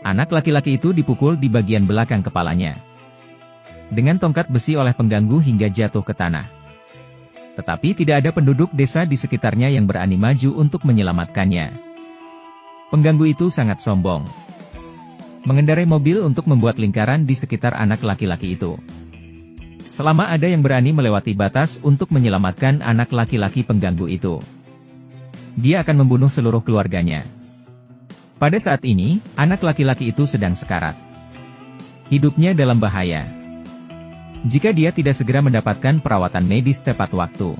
Anak laki-laki itu dipukul di bagian belakang kepalanya dengan tongkat besi oleh pengganggu hingga jatuh ke tanah. Tetapi tidak ada penduduk desa di sekitarnya yang berani maju untuk menyelamatkannya. Pengganggu itu sangat sombong, mengendarai mobil untuk membuat lingkaran di sekitar anak laki-laki itu. Selama ada yang berani melewati batas untuk menyelamatkan anak laki-laki pengganggu itu, dia akan membunuh seluruh keluarganya. Pada saat ini, anak laki-laki itu sedang sekarat. Hidupnya dalam bahaya jika dia tidak segera mendapatkan perawatan medis tepat waktu.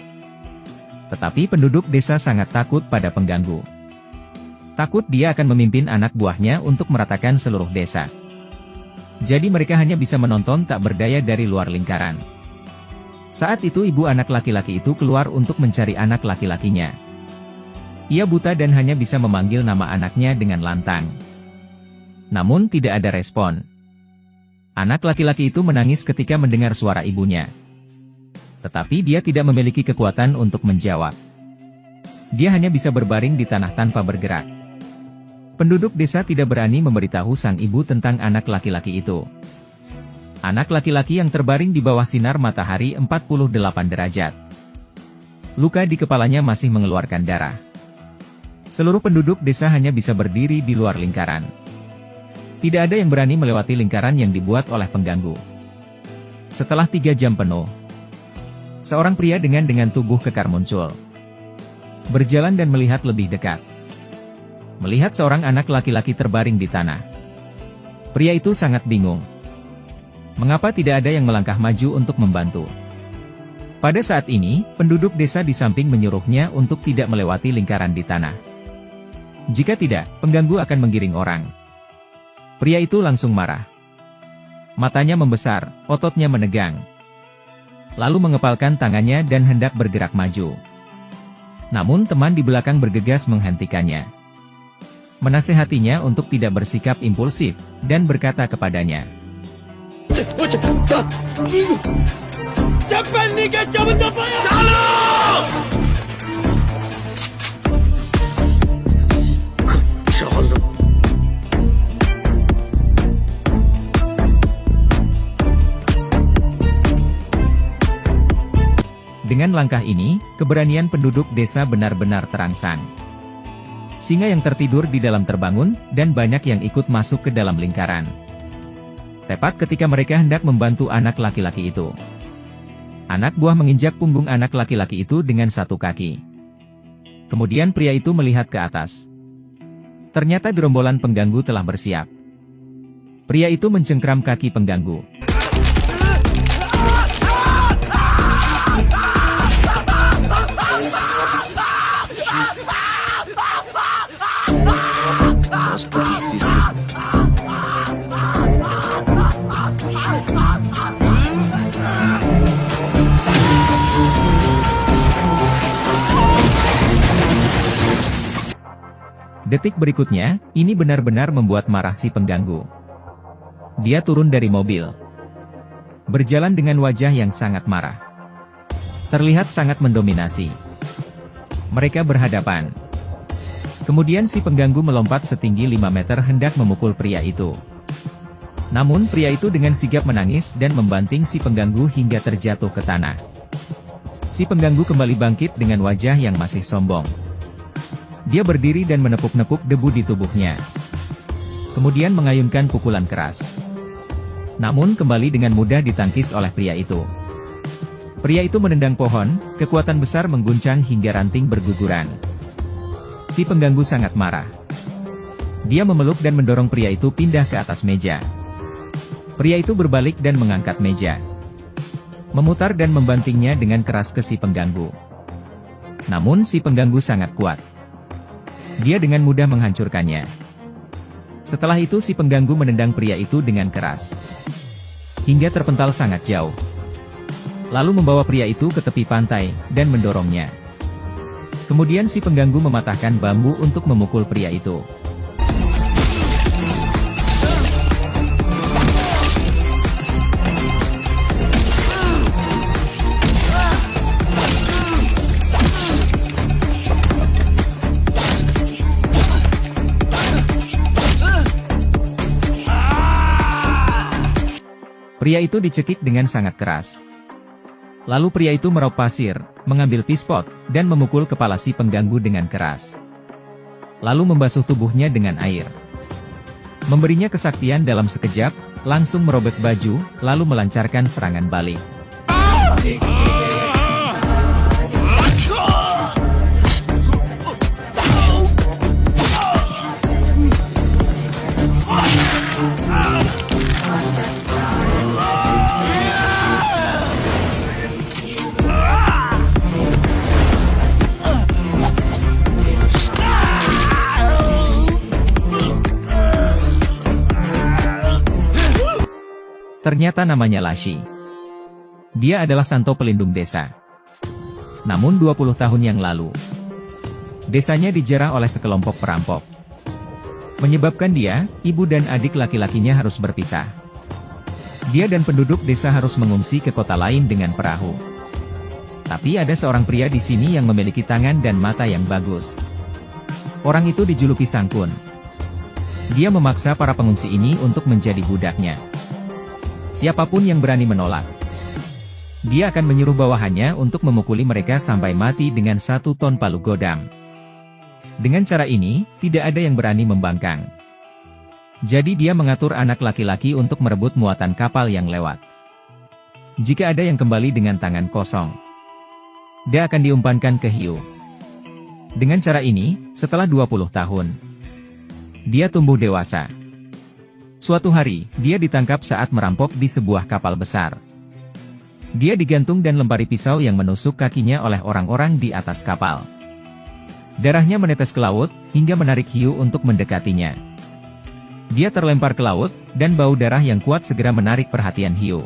Tetapi penduduk desa sangat takut pada pengganggu. Takut dia akan memimpin anak buahnya untuk meratakan seluruh desa. Jadi mereka hanya bisa menonton tak berdaya dari luar lingkaran. Saat itu ibu anak laki-laki itu keluar untuk mencari anak laki-lakinya. Ia buta dan hanya bisa memanggil nama anaknya dengan lantang. Namun tidak ada respon. Anak laki-laki itu menangis ketika mendengar suara ibunya. Tetapi dia tidak memiliki kekuatan untuk menjawab. Dia hanya bisa berbaring di tanah tanpa bergerak. Penduduk desa tidak berani memberitahu sang ibu tentang anak laki-laki itu. Anak laki-laki yang terbaring di bawah sinar matahari 48 derajat. Luka di kepalanya masih mengeluarkan darah. Seluruh penduduk desa hanya bisa berdiri di luar lingkaran. Tidak ada yang berani melewati lingkaran yang dibuat oleh pengganggu. Setelah 3 jam penuh, seorang pria dengan tubuh kekar muncul. Berjalan dan melihat lebih dekat. Melihat seorang anak laki-laki terbaring di tanah. Pria itu sangat bingung. Mengapa tidak ada yang melangkah maju untuk membantu? Pada saat ini, penduduk desa di samping menyuruhnya untuk tidak melewati lingkaran di tanah. Jika tidak, pengganggu akan menggiring orang. Pria itu langsung marah. Matanya membesar, ototnya menegang. Lalu mengepalkan tangannya dan hendak bergerak maju. Namun teman di belakang bergegas menghentikannya. Menasehatinya untuk tidak bersikap impulsif, dan berkata kepadanya, Dengan langkah ini, keberanian penduduk desa benar-benar terangsang. Singa yang tertidur di dalam terbangun, dan banyak yang ikut masuk ke dalam lingkaran. Tepat ketika mereka hendak membantu anak laki-laki itu. Anak buah menginjak punggung anak laki-laki itu dengan satu kaki. Kemudian pria itu melihat ke atas. Ternyata gerombolan pengganggu telah bersiap. Pria itu mencengkram kaki pengganggu. Detik berikutnya, ini benar-benar membuat marah si pengganggu. Dia turun dari mobil. Berjalan dengan wajah yang sangat marah. Terlihat sangat mendominasi. Mereka berhadapan. Kemudian si pengganggu melompat setinggi 5 meter hendak memukul pria itu. Namun pria itu dengan sigap menangis dan membanting si pengganggu hingga terjatuh ke tanah. Si pengganggu kembali bangkit dengan wajah yang masih sombong. Dia berdiri dan menepuk-nepuk debu di tubuhnya. Kemudian mengayunkan pukulan keras. Namun kembali dengan mudah ditangkis oleh pria itu. Pria itu menendang pohon, kekuatan besar mengguncang hingga ranting berguguran. Si pengganggu sangat marah. Dia memeluk dan mendorong pria itu pindah ke atas meja. Pria itu berbalik dan mengangkat meja. Memutar dan membantingnya dengan keras ke si pengganggu. Namun si pengganggu sangat kuat. Dia dengan mudah menghancurkannya. Setelah itu si pengganggu menendang pria itu dengan keras. Hingga terpental sangat jauh. Lalu membawa pria itu ke tepi pantai, dan mendorongnya. Kemudian si pengganggu mematahkan bambu untuk memukul pria itu. Pria itu dicekik dengan sangat keras. Lalu pria itu meraup pasir, mengambil pispot, dan memukul kepala si pengganggu dengan keras. Lalu membasuh tubuhnya dengan air. Memberinya kesaktian dalam sekejap, langsung merobek baju, lalu melancarkan serangan balik. Ternyata namanya Lashy. Dia adalah santo pelindung desa. Namun 20 tahun yang lalu, desanya dijarah oleh sekelompok perampok. Menyebabkan dia, ibu dan adik laki-lakinya harus berpisah. Dia dan penduduk desa harus mengungsi ke kota lain dengan perahu. Tapi ada seorang pria di sini yang memiliki tangan dan mata yang bagus. Orang itu dijuluki Sangkun. Dia memaksa para pengungsi ini untuk menjadi budaknya. Siapapun yang berani menolak, dia akan menyuruh bawahannya untuk memukuli mereka sampai mati dengan 1 ton palu godam. Dengan cara ini, tidak ada yang berani membangkang. Jadi dia mengatur anak laki-laki untuk merebut muatan kapal yang lewat. Jika ada yang kembali dengan tangan kosong, dia akan diumpankan ke hiu. Dengan cara ini, setelah 20 tahun, dia tumbuh dewasa. Suatu hari, dia ditangkap saat merampok di sebuah kapal besar. Dia digantung dan lempari pisau yang menusuk kakinya oleh orang-orang di atas kapal. Darahnya menetes ke laut, hingga menarik hiu untuk mendekatinya. Dia terlempar ke laut, dan bau darah yang kuat segera menarik perhatian hiu.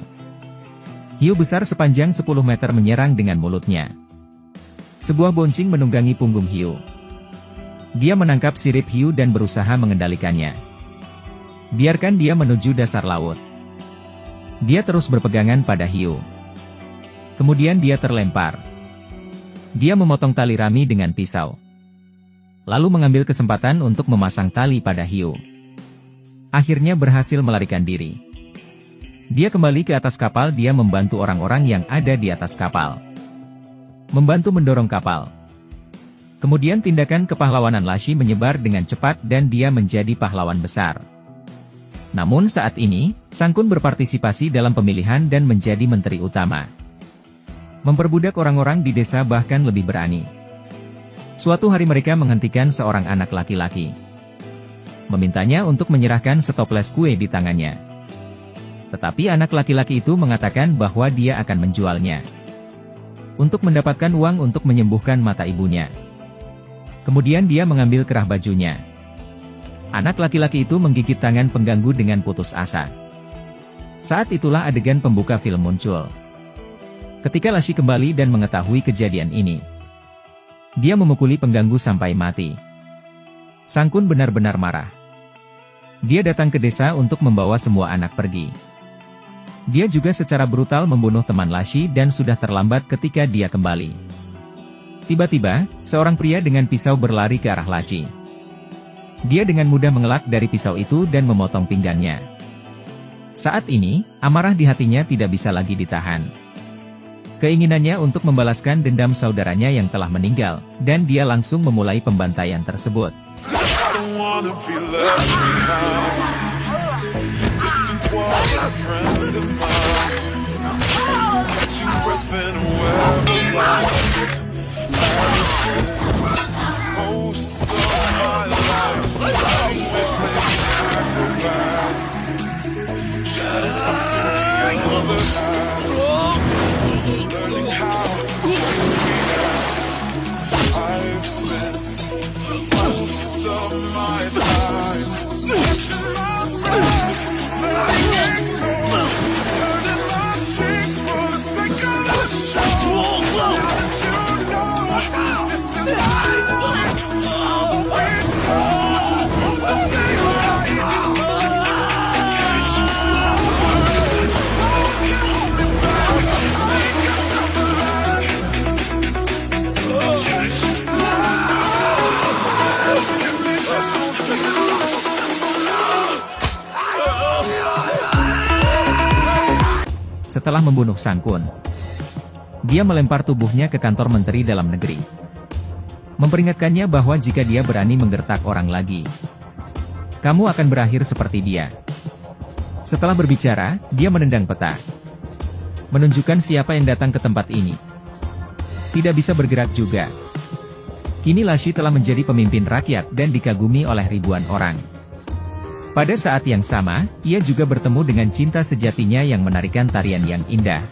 Hiu besar sepanjang 10 meter menyerang dengan mulutnya. Sebuah boncing menunggangi punggung hiu. Dia menangkap sirip hiu dan berusaha mengendalikannya. Biarkan dia menuju dasar laut. Dia terus berpegangan pada hiu. Kemudian dia terlempar. Dia memotong tali rami dengan pisau. Lalu mengambil kesempatan untuk memasang tali pada hiu. Akhirnya berhasil melarikan diri. Dia kembali ke atas kapal. Dia membantu orang-orang yang ada di atas kapal. Membantu mendorong kapal. Kemudian tindakan kepahlawanan Lashy menyebar dengan cepat dan dia menjadi pahlawan besar. Namun saat ini, Sangkun berpartisipasi dalam pemilihan dan menjadi menteri utama. Memperbudak orang-orang di desa bahkan lebih berani. Suatu hari mereka menghentikan seorang anak laki-laki. Memintanya untuk menyerahkan setoples kue di tangannya. Tetapi anak laki-laki itu mengatakan bahwa dia akan menjualnya. Untuk mendapatkan uang untuk menyembuhkan mata ibunya. Kemudian dia mengambil kerah bajunya. Anak laki-laki itu menggigit tangan pengganggu dengan putus asa. Saat itulah adegan pembuka film muncul. Ketika Lashy kembali dan mengetahui kejadian ini, dia memukuli pengganggu sampai mati. Sangkun benar-benar marah. Dia datang ke desa untuk membawa semua anak pergi. Dia juga secara brutal membunuh teman Lashy dan sudah terlambat ketika dia kembali. Tiba-tiba, seorang pria dengan pisau berlari ke arah Lashy. Dia dengan mudah mengelak dari pisau itu dan memotong pinggangnya. Saat ini, amarah di hatinya tidak bisa lagi ditahan. Keinginannya untuk membalaskan dendam saudaranya yang telah meninggal, dan dia langsung memulai pembantaian tersebut. Setelah membunuh Sang Kun, dia melempar tubuhnya ke kantor Menteri Dalam Negeri, memperingatkannya bahwa jika dia berani menggertak orang lagi, kamu akan berakhir seperti dia. Setelah berbicara, dia menendang peta, menunjukkan siapa yang datang ke tempat ini. Tidak bisa bergerak juga. Kini Lashi telah menjadi pemimpin rakyat dan dikagumi oleh ribuan orang. Pada saat yang sama, ia juga bertemu dengan cinta sejatinya yang menarikan tarian yang indah.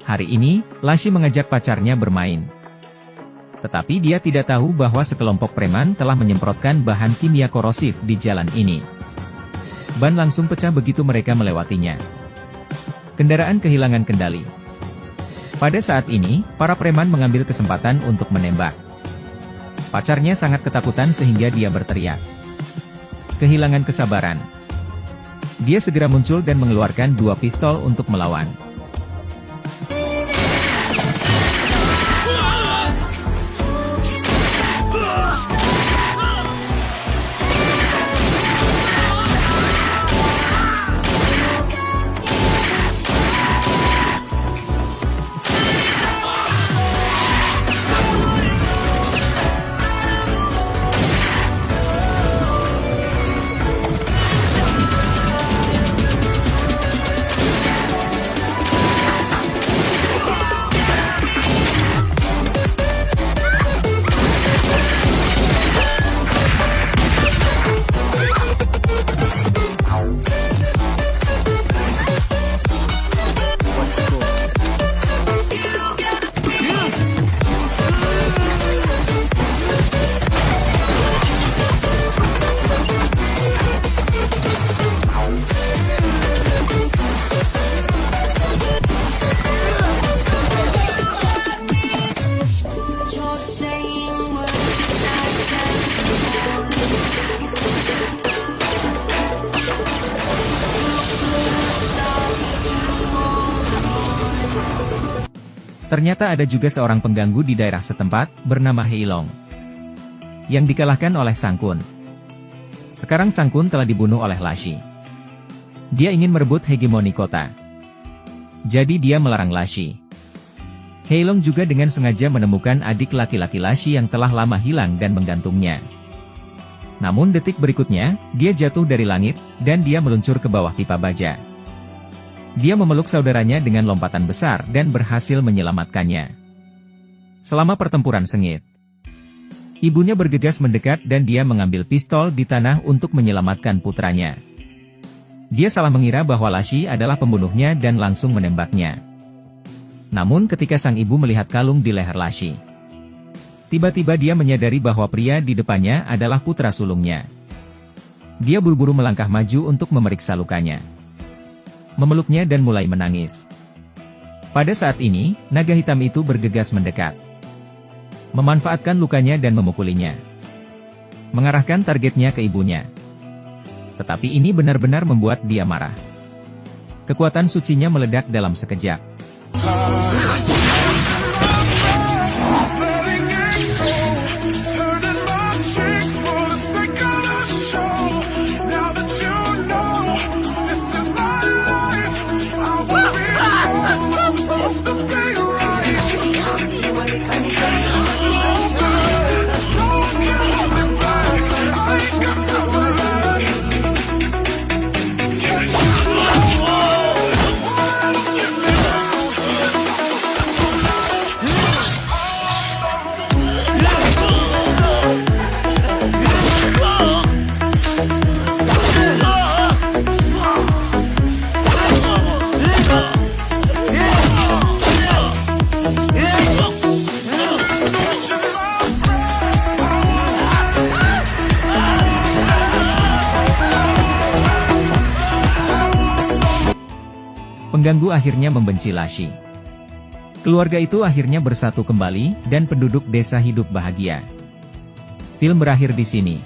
Hari ini, Lashi mengajak pacarnya bermain. Tetapi dia tidak tahu bahwa sekelompok preman telah menyemprotkan bahan kimia korosif di jalan ini. Ban langsung pecah begitu mereka melewatinya. Kendaraan kehilangan kendali. Pada saat ini, para preman mengambil kesempatan untuk menembak. Pacarnya sangat ketakutan sehingga dia berteriak. Kehilangan kesabaran. Dia segera muncul dan mengeluarkan 2 pistol untuk melawan. Ternyata ada juga seorang pengganggu di daerah setempat, bernama Heilong, yang dikalahkan oleh Sang Kun. Sekarang Sang Kun telah dibunuh oleh Lashi. Dia ingin merebut hegemoni kota. Jadi dia melarang Lashi. Heilong juga dengan sengaja menemukan adik laki-laki Lashi yang telah lama hilang dan menggantungnya. Namun detik berikutnya, dia jatuh dari langit, dan dia meluncur ke bawah pipa baja. Dia memeluk saudaranya dengan lompatan besar dan berhasil menyelamatkannya. Selama pertempuran sengit, ibunya bergegas mendekat dan dia mengambil pistol di tanah untuk menyelamatkan putranya. Dia salah mengira bahwa Lashi adalah pembunuhnya dan langsung menembaknya. Namun ketika sang ibu melihat kalung di leher Lashi, tiba-tiba dia menyadari bahwa pria di depannya adalah putra sulungnya. Dia buru-buru melangkah maju untuk memeriksa lukanya, memeluknya dan mulai menangis. Pada saat ini, naga hitam itu bergegas mendekat, memanfaatkan lukanya dan memukulinya, mengarahkan targetnya ke ibunya. Tetapi ini benar-benar membuat dia marah. Kekuatan sucinya meledak dalam sekejap. Pengganggu akhirnya membenci Lashi. Keluarga itu akhirnya bersatu kembali, dan penduduk desa hidup bahagia. Film berakhir di sini.